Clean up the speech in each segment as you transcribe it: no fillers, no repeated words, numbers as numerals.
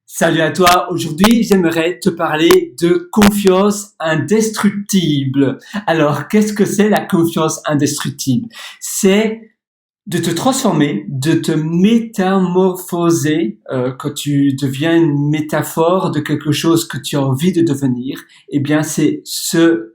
Salut à toi, aujourd'hui j'aimerais te parler de confiance indestructible. Alors qu'est-ce que c'est la confiance indestructible? C'est de te transformer, de te métamorphoser, quand tu deviens une métaphore de quelque chose que tu as envie de devenir. Eh bien c'est ce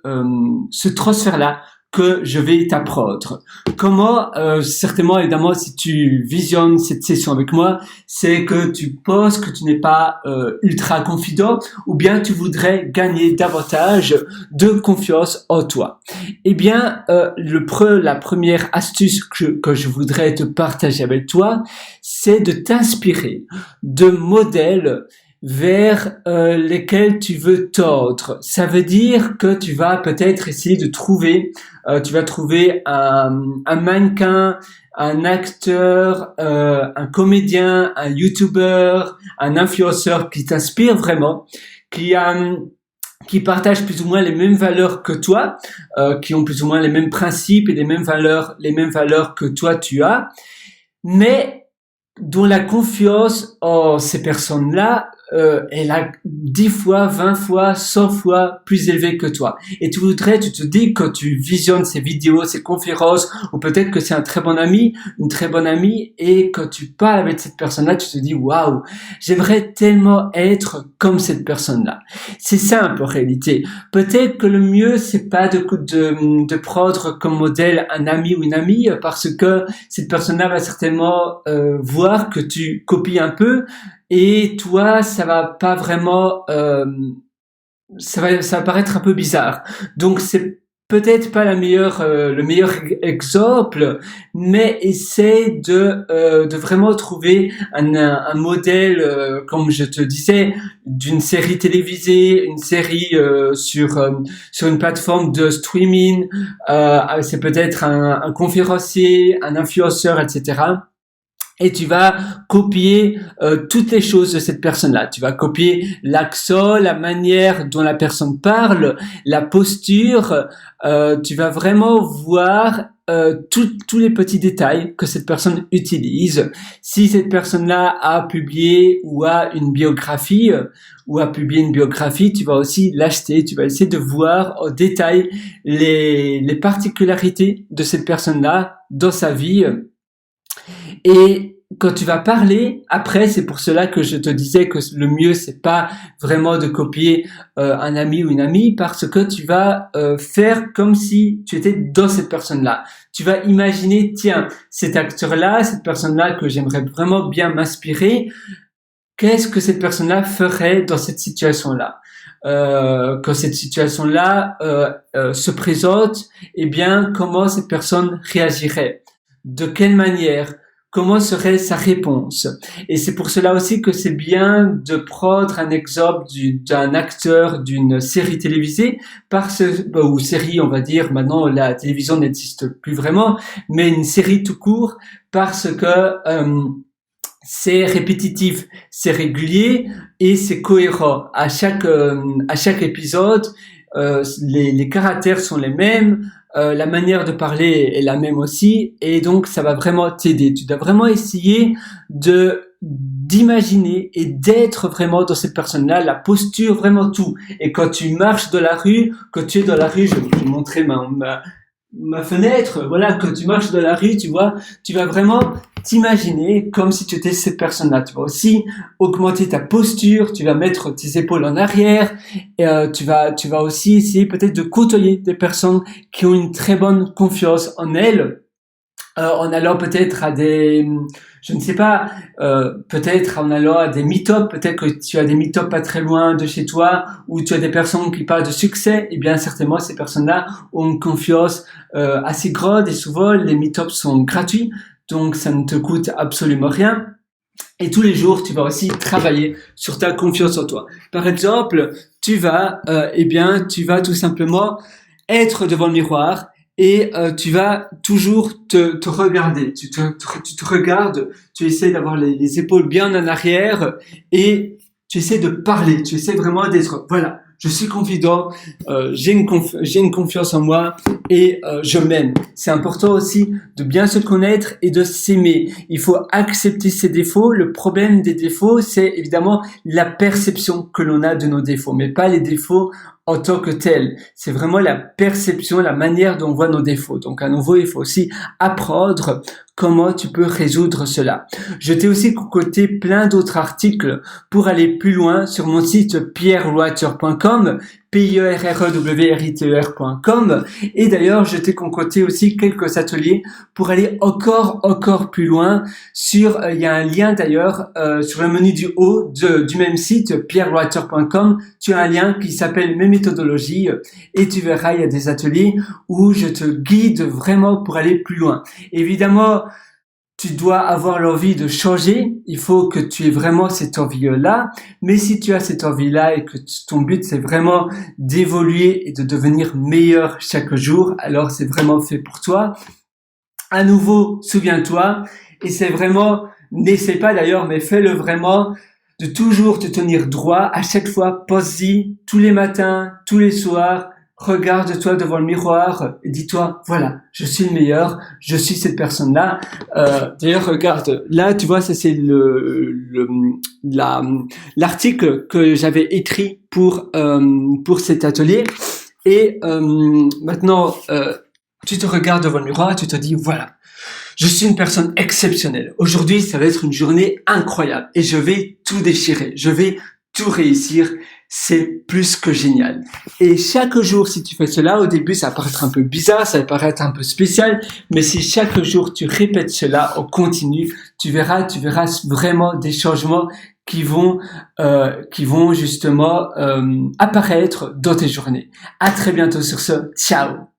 transfert-là que je vais t'apprendre. Comment, certainement, évidemment, si tu visionnes cette session avec moi, c'est que tu penses que tu n'es pas ultra confident ou bien tu voudrais gagner davantage de confiance en toi. Eh bien, la première astuce que je voudrais te partager avec toi, c'est de t'inspirer de modèles vers lesquels tu veux tordre. Ça veut dire que tu vas peut-être essayer de trouver, tu vas trouver un mannequin, un acteur, un comédien, un youtubeur, un influenceur qui t'inspire vraiment, qui partagent plus ou moins les mêmes valeurs que toi, qui ont plus ou moins les mêmes principes et les mêmes valeurs que toi tu as, mais dont la confiance en ces personnes-là est 10 fois, 20 fois, 100 fois plus élevée que toi. Et tu te dis quand tu visionnes ces vidéos, ces conférences, ou peut-être que c'est un très bon ami, une très bonne amie, et quand tu parles avec cette personne-là, tu te dis waouh, j'aimerais tellement être comme cette personne-là. C'est simple en réalité. Peut-être que le mieux c'est pas de prendre comme modèle un ami ou une amie, parce que cette personne-là va certainement voir que tu copies un peu. Et toi, ça va pas vraiment, ça va paraître un peu bizarre. Donc c'est peut-être pas le meilleur exemple, mais essaie de vraiment trouver un modèle, comme je te disais, d'une série télévisée, une série sur une plateforme de streaming. C'est peut-être un conférencier, un influenceur, etc. Et tu vas copier toutes les choses de cette personne-là. Tu vas copier l'accent, la manière dont la personne parle, la posture. Tu vas vraiment voir tous les petits détails que cette personne utilise. Si cette personne-là a publié ou a une biographie, tu vas aussi l'acheter. Tu vas essayer de voir au détail les particularités de cette personne-là dans sa vie. Et quand tu vas parler, après, c'est pour cela que je te disais que le mieux, c'est pas vraiment de copier un ami ou une amie, parce que tu vas faire comme si tu étais dans cette personne-là. Tu vas imaginer, tiens, cet acteur-là, cette personne-là que j'aimerais vraiment bien m'inspirer, qu'est-ce que cette personne-là ferait dans cette situation-là? Quand cette situation-là se présente, eh bien, comment cette personne réagirait? De quelle manière? Comment serait sa réponse? Et c'est pour cela aussi que c'est bien de prendre un exemple d'un acteur d'une série télévisée, ou série, on va dire, maintenant la télévision n'existe plus vraiment, mais une série tout court, parce que c'est répétitif, c'est régulier et c'est cohérent. À chaque épisode, les caractères sont les mêmes, la manière de parler est la même aussi, et donc ça va vraiment t'aider. Tu dois vraiment essayer d'imaginer et d'être vraiment dans cette personne-là, la posture, vraiment tout. Et quand tu marches dans la rue, je vais te montrer ma fenêtre, voilà, quand tu marches dans la rue, tu vois, tu vas vraiment t'imaginer comme si tu étais cette personne-là. Tu vas aussi augmenter ta posture, tu vas mettre tes épaules en arrière, et tu vas aussi essayer peut-être de côtoyer des personnes qui ont une très bonne confiance en elles, en allant peut-être à je ne sais pas, peut-être en allant à des meet-up, peut-être que tu as des meet-up pas très loin de chez toi, où tu as des personnes qui parlent de succès, et bien certainement ces personnes-là ont une confiance assez grande, et souvent les meet-ups sont gratuits, donc ça ne te coûte absolument rien. Et tous les jours, tu vas aussi travailler sur ta confiance en toi. Par exemple, tu vas tout simplement être devant le miroir, et tu vas toujours te regarder. Tu te regardes, tu essaies d'avoir les épaules bien en arrière, et tu essaies de parler. Tu essaies vraiment d'être, voilà, je suis confident, j'ai une confiance en moi et je m'aime. C'est important aussi de bien se connaître et de s'aimer. Il faut accepter ses défauts. Le problème des défauts, c'est évidemment la perception que l'on a de nos défauts, mais pas les défauts en tant que tels. C'est vraiment la perception, la manière dont on voit nos défauts. Donc à nouveau, il faut aussi apprendre comment tu peux résoudre cela. Je t'ai aussi concocté plein d'autres articles pour aller plus loin sur mon site pierrewriter.com, pierrewriter.com, et d'ailleurs je t'ai concocté aussi quelques ateliers pour aller encore plus loin sur, il y a un lien d'ailleurs sur le menu du haut du même site pierrewriter.com, tu as un lien qui s'appelle mes méthodologies et tu verras, il y a des ateliers où je te guide vraiment pour aller plus loin. Évidemment, tu dois avoir l'envie de changer, il faut que tu aies vraiment cette envie-là, mais si tu as cette envie-là et que ton but c'est vraiment d'évoluer et de devenir meilleur chaque jour, alors c'est vraiment fait pour toi. À nouveau, souviens-toi, et c'est vraiment, n'essaie pas d'ailleurs, mais fais-le vraiment, de toujours te tenir droit, à chaque fois, pense-y, tous les matins, tous les soirs, regarde-toi devant le miroir et dis-toi, voilà, je suis le meilleur, je suis cette personne-là. D'ailleurs, regarde, là, tu vois, ça c'est l'article que j'avais écrit pour cet atelier. Et maintenant, tu te regardes devant le miroir, tu te dis, voilà, je suis une personne exceptionnelle. Aujourd'hui, ça va être une journée incroyable et je vais tout déchirer, je vais tout réussir. C'est plus que génial. Et chaque jour, si tu fais cela, au début, ça va paraître un peu bizarre, ça va paraître un peu spécial, mais si chaque jour tu répètes cela en continu, tu verras vraiment des changements qui vont justement apparaître dans tes journées. À très bientôt sur ce. Ciao!